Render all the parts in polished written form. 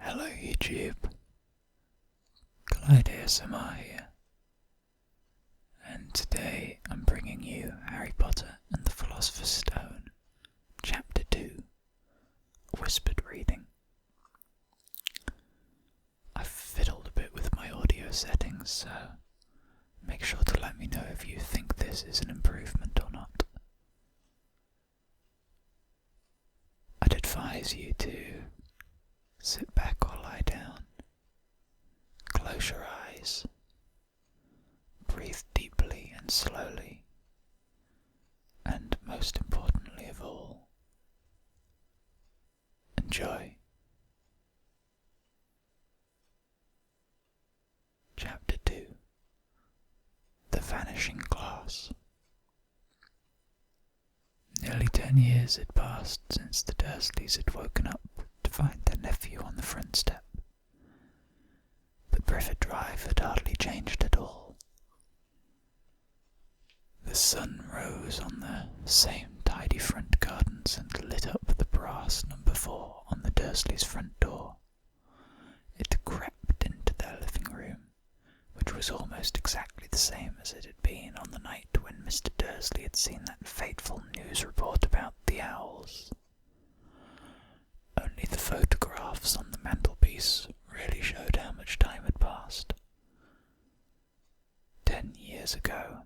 Hello YouTube, GlideASMR here, and today I'm bringing you Harry Potter and the Philosopher's Stone, Chapter 2, a whispered reading. I've fiddled a bit with my audio settings, so make sure to let me know if you think this is an improvement or not. I'd advise you to sit back or lie down, close your eyes, breathe deeply and slowly, and most importantly of all, enjoy. Chapter 2, The Vanishing Glass. Nearly 10 years had passed since the Dursleys had woken up to find their nephew on the front step. But Privet Drive had hardly changed at all. The sun rose on the same tidy front gardens and lit up the brass number 4 on the Dursleys' front door. It crept into their living room, which was almost exactly the same as it had been on the night when Mr. Dursley had seen that fateful news report about the owls. Only the photographs on the mantelpiece really showed how much time had passed. 10 years ago,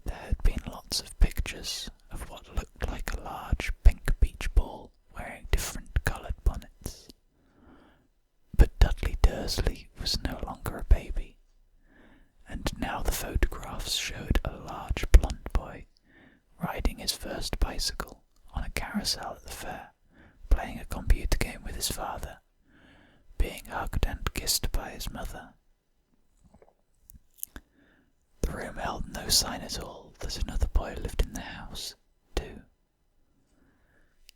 there had been lots of pictures of what looked like a large pink beach ball wearing different coloured bonnets. But Dudley Dursley was no longer a baby, and now the photographs showed a large blond boy riding his first bicycle on a carousel at the fair, playing a computer game with his father, being hugged and kissed by his mother. The room held no sign at all that another boy lived in the house, too.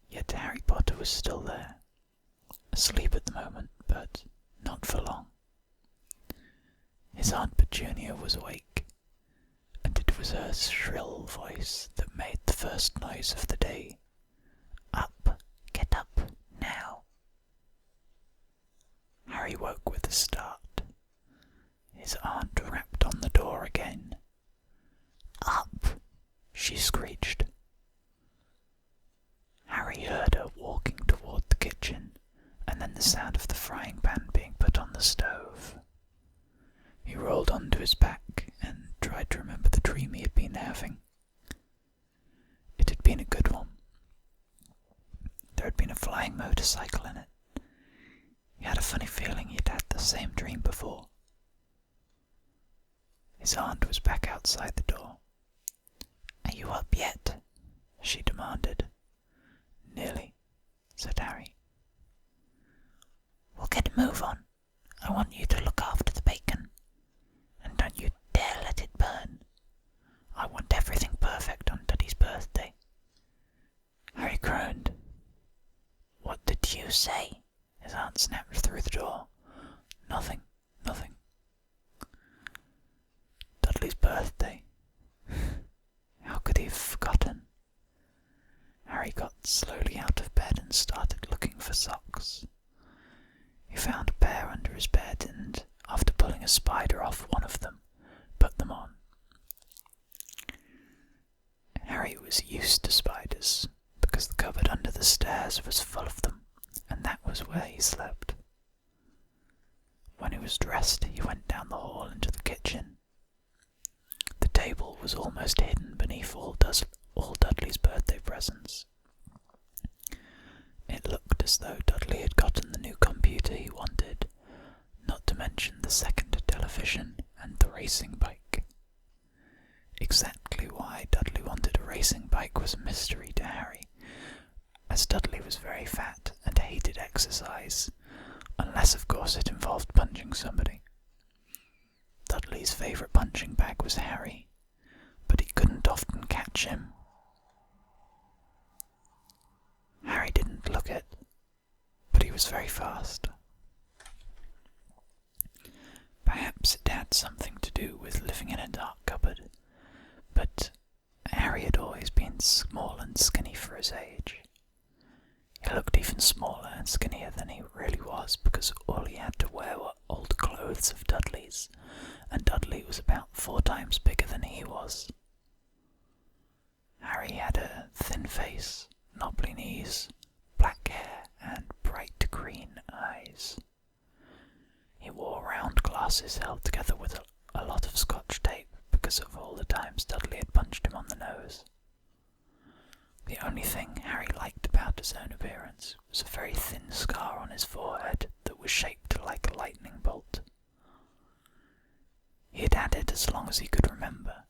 Yet Harry Potter was still there, asleep at the moment, but not for long. His Aunt Petunia was awake, and it was her shrill voice that made the first noise of the day. Up! Get up, now! Harry woke with a start. His aunt rapped on the door again. Up! She screeched. Harry heard her walking toward the kitchen, and then the sound of the frying pan being put on the stove. He rolled onto his back and tried to remember the dream he had been having. It had been a good one. There had been a flying motorcycle in it. He had a funny feeling he'd had the same dream before. His aunt was back outside the door. Are you up yet? She demanded. Nearly, said Harry. Well, get a move on. I want you to look after the bacon. And don't you dare let it burn. I want everything perfect on Dudley's birthday. Harry groaned. What did you say? His aunt snapped through the door. Nothing. Dudley's birthday. How could he have forgotten? Harry got slowly out of bed and started looking for socks. He found a pair under his bed and, after pulling a spider off one of them, put them on. Harry was used to spiders, because the cupboard under the stairs was full of them, and that was where he slept. When he was dressed, he went down the hall into the kitchen. The table was almost hidden beneath all Dudley's birthday presents. It looked as though Dudley had gotten the new computer he wanted, not to mention the second television and the racing bike. Exactly why Dudley wanted a racing bike was a mystery to Harry, as Dudley was very fat and hated exercise, unless of course it involved punching somebody. Dudley's favourite punching bag was Harry, but he couldn't often catch him. Harry didn't look it, but he was very fast. Perhaps it had something to do with living in a dark cupboard, but Harry had always been small and skinny for his age. He looked even smaller and skinnier than he really was because all he had to wear were old clothes of Dudley's, and Dudley was about 4 times bigger than he was. Harry had a thin face, knobbly knees, black hair, and bright green eyes. He wore round glasses held together with a lot of Scotch tape because of all the times Dudley had punched him on the nose. The only thing Harry liked about his own appearance was a very thin scar on his forehead that was shaped like a lightning bolt. He had had it as long as he could remember,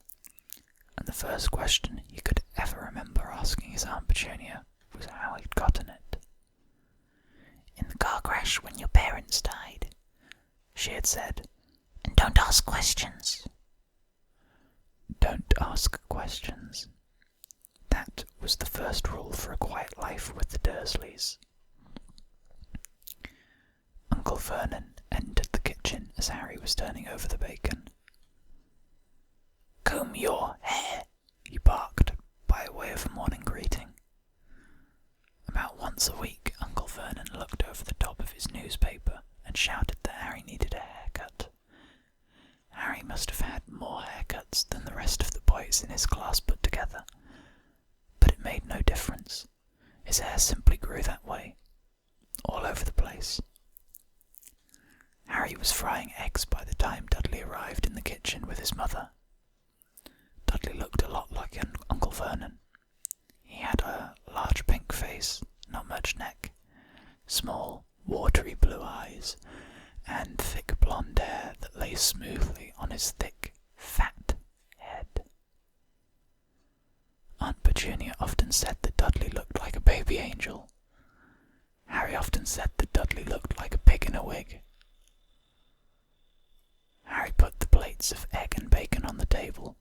and the first question he could ever remember asking his Aunt Petunia was how he'd gotten it. "In the car crash when your parents died," she had said, "and don't ask questions." Don't ask questions. That was the first rule for a quiet life with the Dursleys. Uncle Vernon entered the kitchen as Harry was turning over the bacon. "Comb your hair," he barked by way of a morning greeting. About once a week, Uncle Vernon looked over the top of his newspaper and shouted that Harry needed a haircut. Harry must have had more haircuts than the rest of the boys in his class put together, but it made no difference. His hair simply grew that way, all over the place. Harry was frying eggs by the time Dudley arrived in the kitchen with his mother. Dudley looked a lot like Uncle Vernon. He had a large pink face, not much neck, small, watery blue eyes, and thick blonde hair that lay smoothly on his thick, fat head. Aunt Petunia often said that Dudley looked like a baby angel. Harry often said that Dudley looked like a pig in a wig. Harry put the plates of egg and bacon on the table,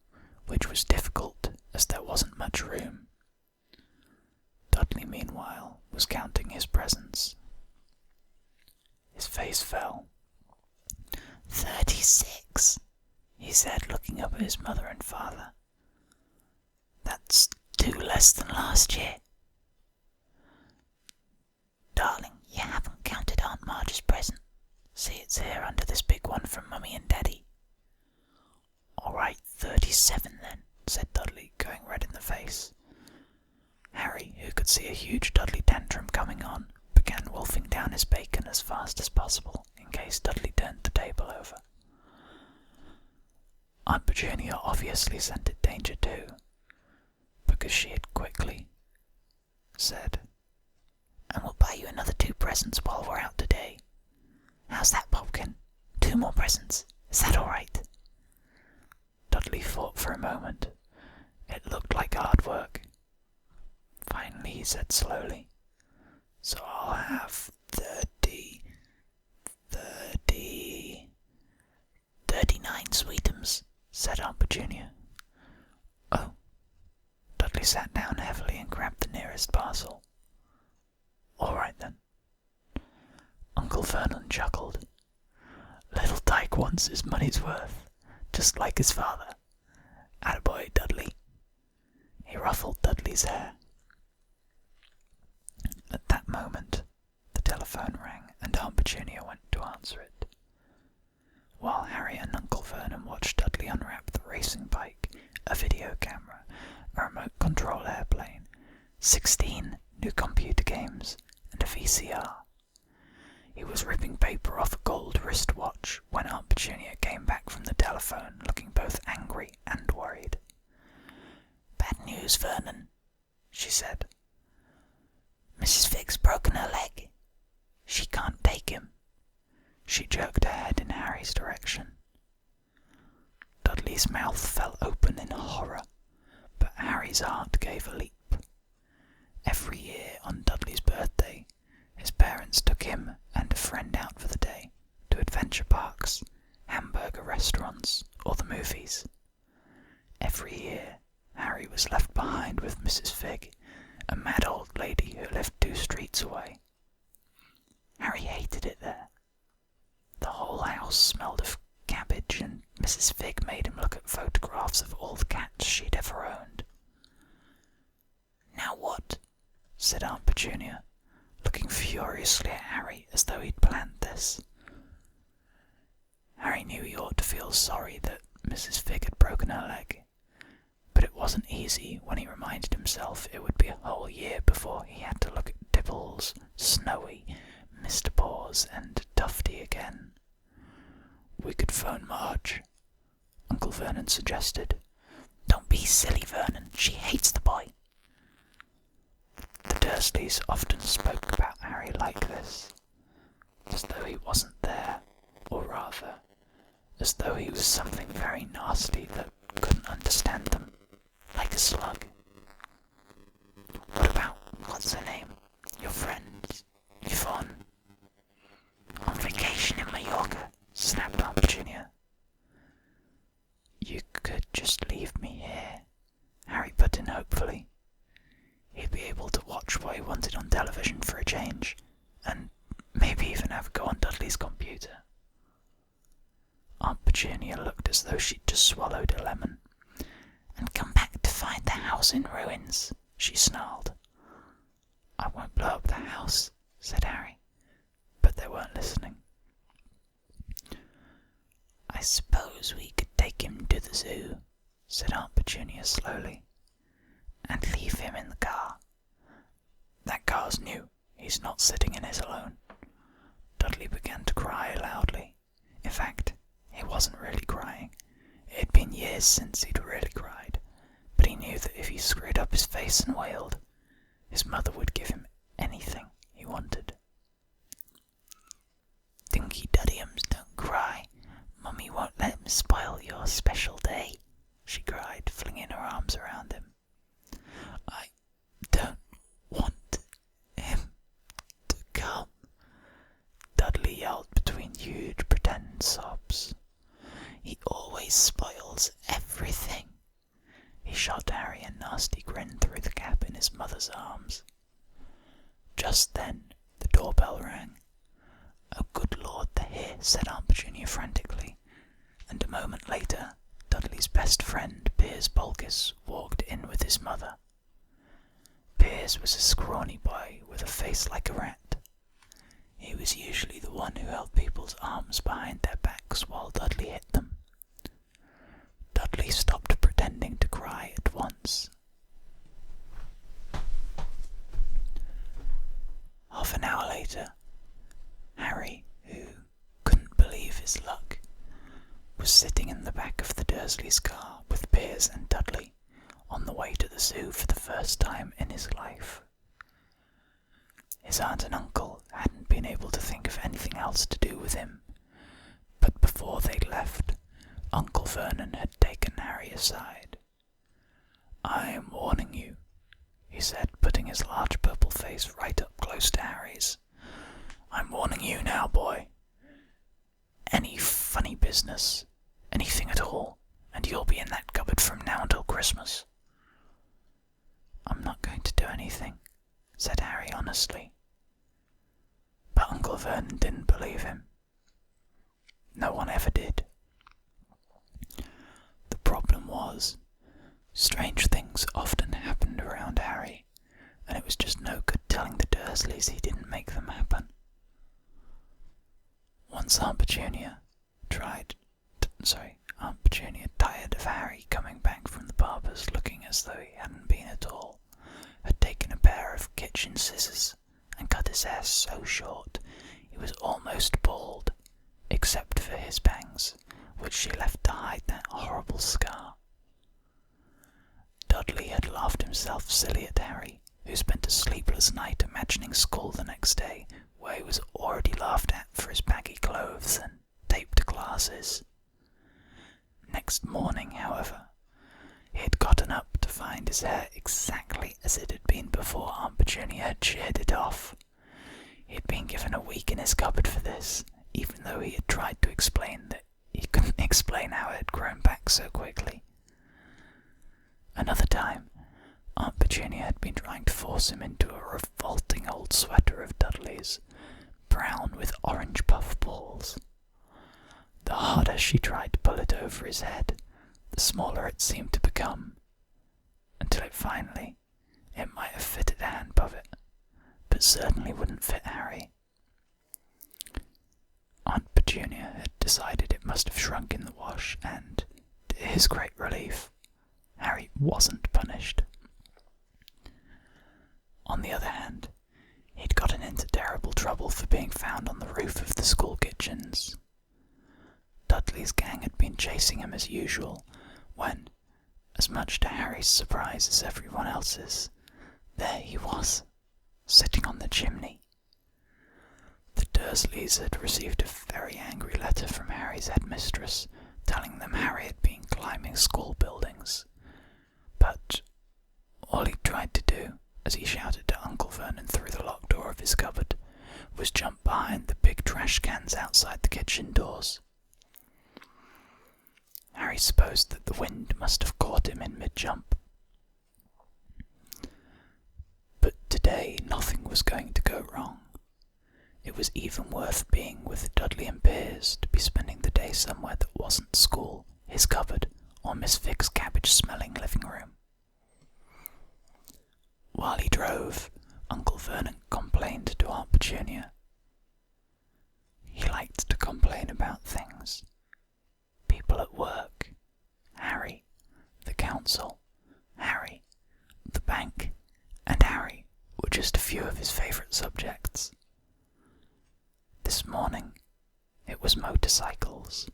which was difficult as there wasn't much room. Dudley, meanwhile, was counting his presents. His face fell. 36, he said, looking up at his mother and father. "That's 2 less than last year." "Darling, you haven't counted Aunt Marge's present. See, it's here under this big one from Mummy and Daddy." "All right, 37 then," said Dudley, going red in the face. Harry, who could see a huge Dudley tantrum coming on, began wolfing down his bacon as fast as possible in case Dudley turned the table over. Aunt Petunia obviously scented danger too, because she had quickly said, "And we'll buy you another 2 presents while we're out today. How's that, Pumpkin? 2 more presents. Is that all right?" Dudley thought for a moment. It looked like hard work. Finally he said slowly, "So I'll have 39 sweetums," said Aunt Petunia. "Oh." Dudley sat down heavily and grabbed the nearest parcel. "All right then." Uncle Vernon chuckled. "Little Tyke wants his money's worth, just like his father. Attaboy, Dudley." He ruffled Dudley's hair. At that moment, the telephone rang and Aunt Petunia went to answer it. While Harry and Uncle Vernon watched Dudley unwrap the racing bike, a video camera, a remote control airplane, 16 new computer games, and a VCR. He was ripping paper off a gold wristwatch when Aunt Petunia came back from the telephone looking both angry and worried. "Bad news, Vernon," she said. "Mrs. Fig's broken her leg. She can't take him." She jerked her head in Harry's direction. Dudley's mouth fell open in horror, but Harry's heart gave a leap. Every year on Dudley's birthday, his parents took him and a friend out for the day to adventure parks, hamburger restaurants, or the movies. Every year, Harry was left behind with Mrs. Fig, a mad old lady who lived 2 streets away. Harry hated it there. The whole house smelled of cabbage, and Mrs. Fig made him look at photographs of all the cats she'd ever owned. "Now what?" said Aunt Petunia, looking looking furiously at Harry as though he'd planned this. Harry knew he ought to feel sorry that Mrs. Fig had broken her leg, but it wasn't easy when he reminded himself it would be a whole year before he had to look at Dibbles, Snowy, Mr. Paws, and Tufty again. "We could phone Marge," Uncle Vernon suggested. "Don't be silly, Vernon. She hates the boy." The Dursleys often spoke about Harry like this, as though he wasn't there, or rather, as though he was something very nasty that couldn't understand them, like a slug. "What about, what's her name? Your friend, Yvonne?" "On vacation in Mallorca," snapped Aunt Petunia. "You could just leave me here," Harry put in hopefully. He'd be able to watch what he wanted on television for a change, and maybe even have a go on Dudley's computer. Aunt Petunia looked as though she'd just swallowed a lemon. "And come back to find the house in ruins," she snarled. "I won't blow up the house," said Harry, but they weren't listening. "I suppose we could take him to the zoo," said Aunt Petunia slowly, "and leave him in the car." "That car's new. He's not sitting in it alone." Dudley began to cry loudly. In fact, he wasn't really crying. It had been years since he'd really cried, but he knew that if he screwed up his face and wailed, his mother would give him anything he wanted. "Dinky Duddiums, don't cry. Mummy won't let him spoil your special day," she cried, flinging her arms around him. "I don't want him to come," Dudley yelled between huge pretend sobs. "He always spoils everything." He shot Harry a nasty grin through the gap in his mother's arms. Just then the doorbell rang. "Oh, good Lord, they're here," said Aunt Petunia frantically, and a moment later Dudley's best friend, Piers Bolkis, walked in with his mother. Piers was a scrawny boy with a face like a rat. He was usually the one who held people's arms behind their backs while Dudley hit them. Dudley stopped pretending to cry at once. Half an hour later, Harry, who couldn't believe his luck, was sitting in the back of the Dursleys' car with Piers and Dudley, on the way to the zoo for the first time in his life. His aunt and uncle hadn't been able to think of anything else to do with him, but before they left, Uncle Vernon had taken Harry aside. "I am warning you," he said, putting his large purple face right up close to Harry's. "I'm warning you now, boy. Any funny business, anything at all, and you'll be in that cupboard from now until Christmas." "I'm not going to do anything," said Harry honestly. But Uncle Vernon didn't believe him. No one ever did. The problem was, strange things often happened around Harry, and it was just no good telling the Dursleys he didn't make them happen. Once Aunt Petunia, tired of Harry coming back from the barber's looking as though he hadn't been at all, had taken a pair of kitchen scissors and cut his hair so short he was almost bald, except for his bangs, which she left to hide that horrible scar. Dudley had laughed himself silly at Harry, who spent a sleepless night imagining school the next day, where he was already laughed at for his baggy clothes and taped glasses. Next morning, however, he had gotten up to find his hair exactly as it had been before Aunt Petunia had sheared it off. He had been given a week in his cupboard for this, even though he had tried to explain that he couldn't explain how it had grown back so quickly. Another time, Aunt Petunia had been trying to force him into a revolting old sweater of Dudley's, brown with orange puff balls. The harder she tried to pull it over his head, the smaller it seemed to become, until it might have fitted a hand above it, but certainly wouldn't fit Harry. Aunt Petunia had decided it must have shrunk in the wash, and, to his great relief, Harry wasn't punished. On the other hand, he'd gotten into terrible trouble for being found on the roof of the school kitchens. Dudley's gang had been chasing him as usual, when, as much to Harry's surprise as everyone else's, there he was, sitting on the chimney. The Dursleys had received a very angry letter from Harry's headmistress, telling them Harry had been climbing school buildings. But all he tried to do, as he shouted to Uncle Vernon through the locked door of his cupboard, was jump behind the big trash cans outside the kitchen doors. Harry supposed that the wind must have caught him in mid-jump. But today nothing was going to go wrong. It was even worth being with Dudley and Piers to be spending the day somewhere that wasn't school, his cupboard, or Miss Vick's cabbage-smelling living room. While he drove, Uncle Vernon complained to Aunt Petunia. He liked to complain about things. People at work, Harry, the council, Harry, the bank, and Harry were just a few of his favourite subjects. This morning, it was motorcycles.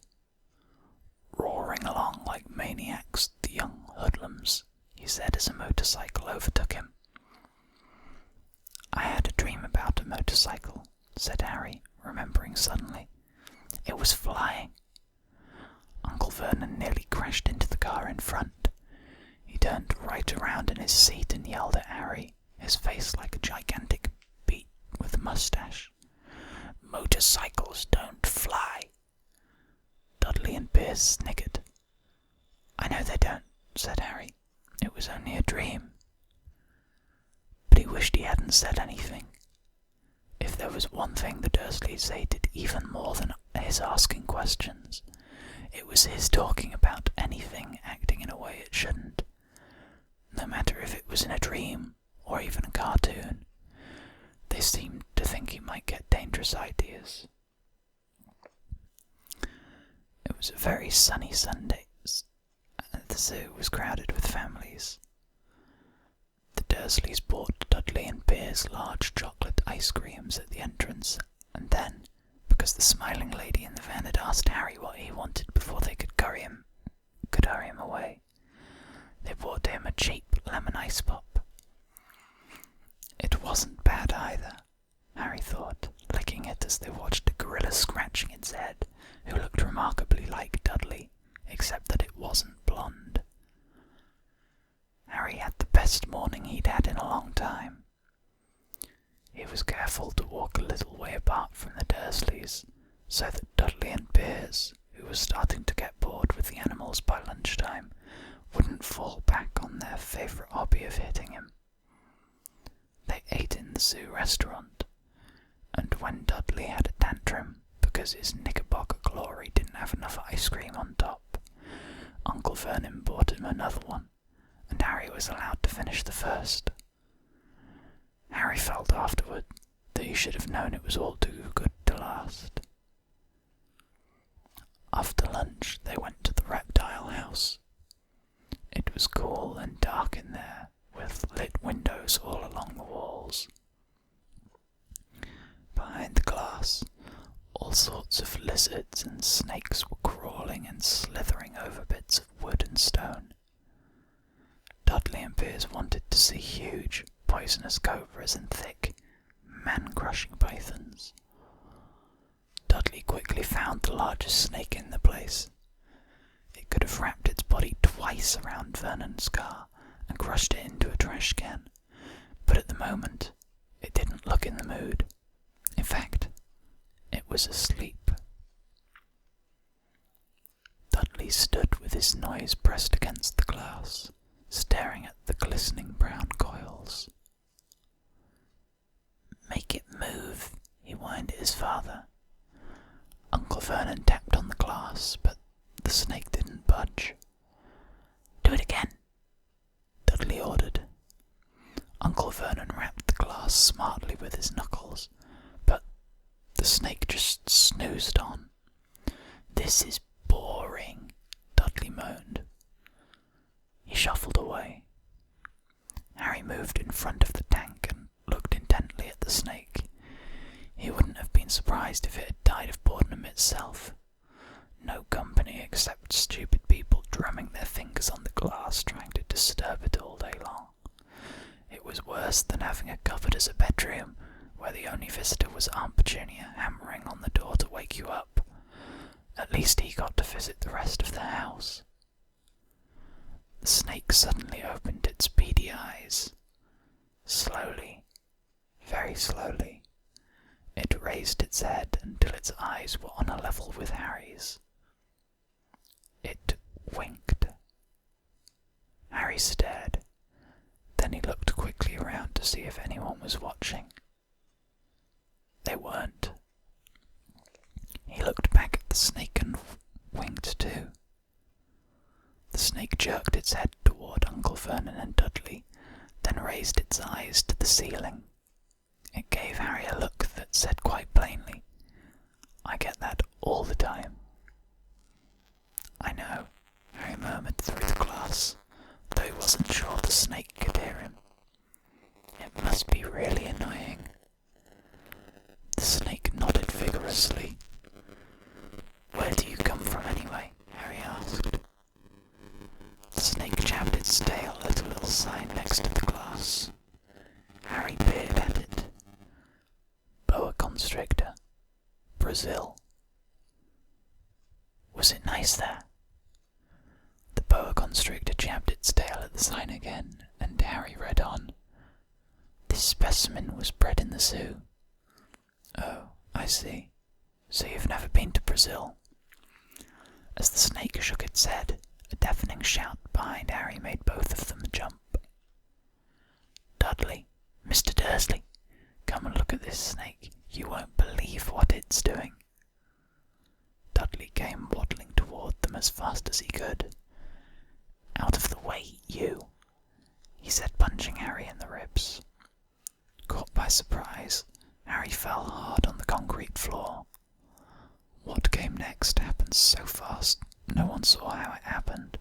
Roaring along like maniacs, the young hoodlums, he said as a motorcycle overtook him. I had a dream about a motorcycle, said Harry, remembering suddenly. It was flying. Uncle Vernon nearly crashed into the car in front. He turned right around in his seat and yelled at Harry, his face like a gigantic beet with a moustache. Motorcycles don't fly. Dudley and Piers sniggered. I know they don't, said Harry. It was only a dream. But he wished he hadn't said anything. If there was one thing the Dursleys hated even more than his asking questions, it was his talking about anything acting in a way it shouldn't. No matter if it was in a dream or even a cartoon, they seemed to think he might get dangerous ideas. It was a very sunny Sunday. The zoo was crowded with families. The Dursleys bought Dudley and Piers large chocolate ice creams at the entrance, and then, because the smiling lady in the van had asked Harry what he wanted before they could hurry him away, they bought him a cheap lemon ice pop. It wasn't bad either, Harry thought, licking it as they watched a gorilla scratching its head, who looked remarkably like Dudley, except that it wasn't blonde. Harry had the best morning he'd had in a long time. He was careful to walk a little way apart from the Dursleys, so that Dudley and Piers, who were starting to get bored with the animals by lunchtime, wouldn't fall back on their favourite hobby of hitting him. They ate in the zoo restaurant, and when Dudley had a tantrum because his Knickerbocker Glory didn't have enough ice cream on top, Uncle Vernon bought him another one, and Harry was allowed to finish the first. Harry felt afterward that he should have known it was all too good to last. After lunch they went to the Reptile House. It was cool and dark in there, with lit windows all along the walls. Behind the glass, all sorts of lizards and snakes were crawling and slithering over bits of wood and stone. Dudley and Piers wanted to see huge, poisonous cobras and thick, man-crushing pythons. Dudley quickly found the largest snake in the place. It could have wrapped its body twice around Vernon's car and crushed it into a trash can, but at the moment it didn't look in the mood. In fact, it was asleep. Dudley stood with his nose pressed against the glass, staring at the glistening brown coils. "Make it move," he whined at his father. Uncle Vernon tapped on the glass, but the snake didn't budge. "Do it again," Dudley ordered. Uncle Vernon wrapped the glass glass smartly with his knuckles, but the snake just snoozed on. "This is boring," Dudley moaned. He shuffled away. Harry moved in front of the tank and looked intently at the snake. He wouldn't have been surprised if it had died of boredom itself. No company except stupid people drumming their fingers on the glass trying to disturb it all day long. It was worse than having it covered as a bedroom, where the only visitor was Aunt Petunia hammering on the door to wake you up. At least he got to visit the rest of the house. The snake suddenly opened its beady eyes. Slowly, very slowly, it raised its head until its eyes were on a level with Harry's. It winked. Harry stared. Then he looked quickly around to see if anyone was watching. They weren't. He looked back at the snake and winked too. The snake jerked its head toward Uncle Vernon and Dudley, then raised its eyes to the ceiling. It gave Harry a look that said quite plainly, "I get that all the time." "I know," Harry murmured through the glass, though he wasn't sure the snake could hear him. "It must be really annoying." The snake nodded vigorously. "Where do you come from anyway?" Harry asked. The snake jabbed its tail at a little sign next to the glass. Harry peered at it. "Boa constrictor, Brazil." "Was it nice there?" The boa constrictor jabbed its tail at the sign again, and Harry read on. "This specimen was bred in the zoo." "Oh, I see. So you've never been to Brazil?" As the snake shook its head, a deafening shout behind Harry made both of them jump. "Dudley, Mr. Dursley, come and look at this snake. You won't believe what it's doing." Dudley came waddling toward them as fast as he could. "Out of the way, you," he said, punching Harry in the ribs. Caught by surprise, Harry fell hard on the concrete floor. What came next happened so fast, no one saw how it happened.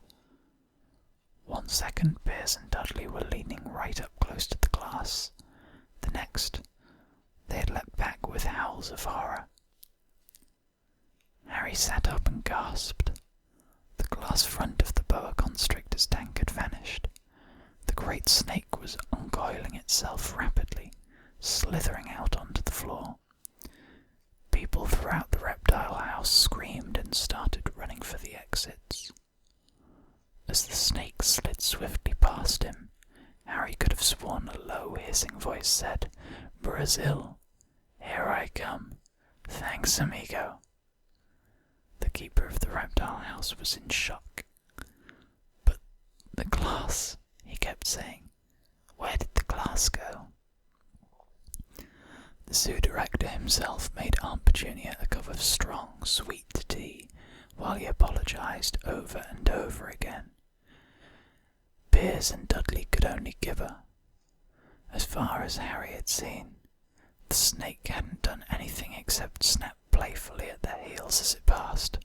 1 second, Piers and Dudley were leaning right up close to the glass. The next, they had leapt back with howls of horror. Harry sat up and gasped. The glass front of the boa constrictor's tank had vanished. The great snake was uncoiling itself rapidly, slithering out onto the floor. People throughout the Reptile House screamed and started running for the exits. As the snake slid swiftly past him, Harry could have sworn a low, hissing voice said, "Brazil, here I come. Thanks, amigo." The keeper of the Reptile House was in shock. "But the glass," he kept saying. "Where did the glass go?" The zoo director himself made Aunt Petunia a cup of strong, sweet tea, while he apologised over and over again. Piers and Dudley could only give her. As far as Harry had seen, the snake hadn't done anything except snap playfully at their heels as it passed.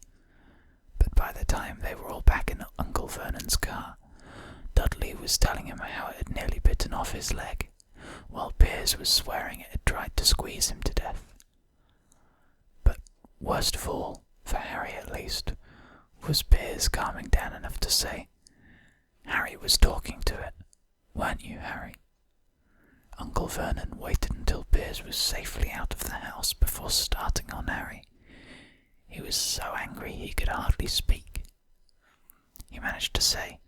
But by the time they were all back in Uncle Vernon's car, Dudley was telling him how it had nearly bitten off his leg, while Piers was swearing it had tried to squeeze him to death. But worst of all, for Harry at least, was Piers calming down enough to say, "Harry was talking to it, weren't you, Harry?" Uncle Vernon waited until Piers was safely out of the house before starting on Harry. He was so angry he could hardly speak. He managed to say,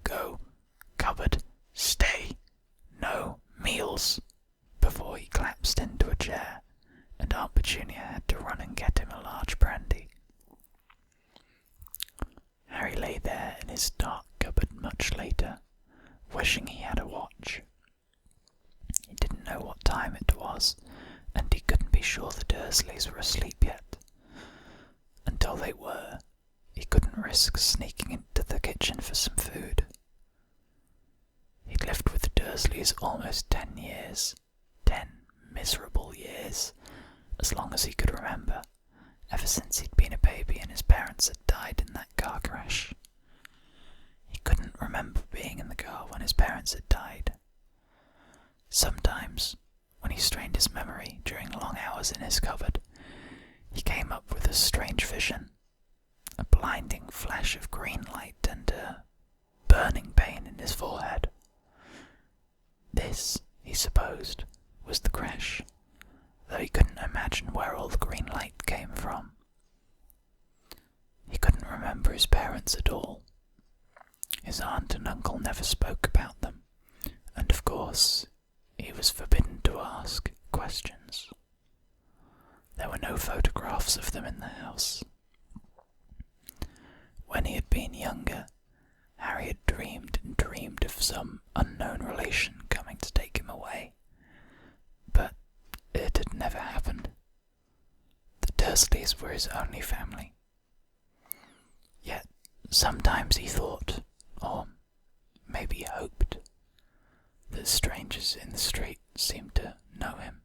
"Go, cupboard, stay, no meals," before he collapsed into a chair, and Aunt Petunia had to run and get him a large brandy. Harry lay there in his dark cupboard much later, wishing he had a watch. He didn't know what time it was, and he couldn't be sure the Dursleys were asleep yet. Until they were, he couldn't risk sneaking into the kitchen for some food. He'd lived with the Dursleys almost 10 years, miserable years, as long as he could remember, ever since he'd been a baby and his parents had died in that car crash. He couldn't remember being in the car when his parents had died. Sometimes, when he strained his memory during long hours in his cupboard, he came up with a strange vision, a blinding flash of green light and a burning pain in his forehead. This, he supposed, was the crash, though he couldn't imagine where all the green light came from. He couldn't remember his parents at all. His aunt and uncle never spoke about them, and of course, he was forbidden to ask questions. There were no photographs of them in the house. When he had been younger, Harry had dreamed and dreamed of some unknown relation coming to take him away, but it had never happened. The Dursleys were his only family. Yet sometimes he thought, or maybe hoped, that strangers in the street seemed to know him.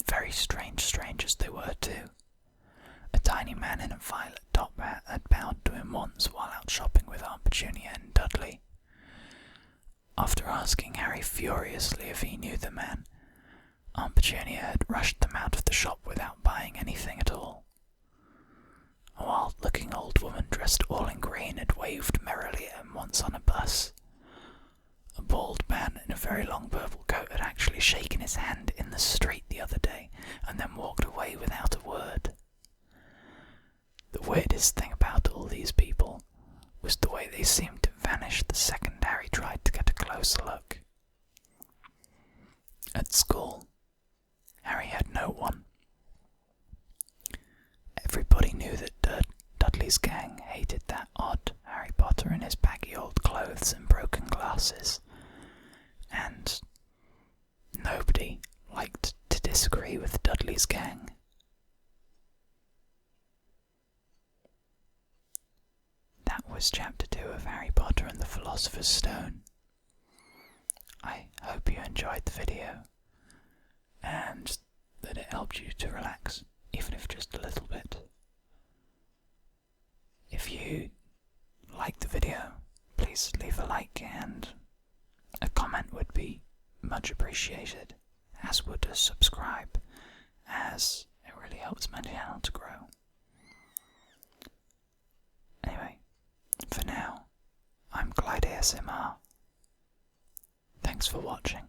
Very strange strangers they were too. A tiny man in a violet top hat had bowed to him once while out shopping with Aunt Petunia and Dudley. After asking Harry furiously if he knew the man, Aunt Petunia had rushed them out of the shop without buying anything at all. A wild-looking old woman dressed all in green had waved merrily at him once on a bus. A bald man in a very long purple coat had actually shaken his hand in the street the other day and then walked away without a word. The weirdest thing about all these people was the way they seemed to vanish the second Harry tried to get a closer look. At school, Harry had no one. Everybody knew that Dudley's gang hated that odd Harry Potter in his baggy old clothes and broken glasses, and nobody liked to disagree with Dudley's gang. That was Chapter 2 of Harry Potter and the Philosopher's Stone. I hope you enjoyed the video, and that it helped you to relax, even if just a little bit. If you liked the video, please leave a like and a comment would be much appreciated, as would a subscribe, as it really helps my channel to grow. Anyway, for now, I'm GlideASMR. Thanks for watching.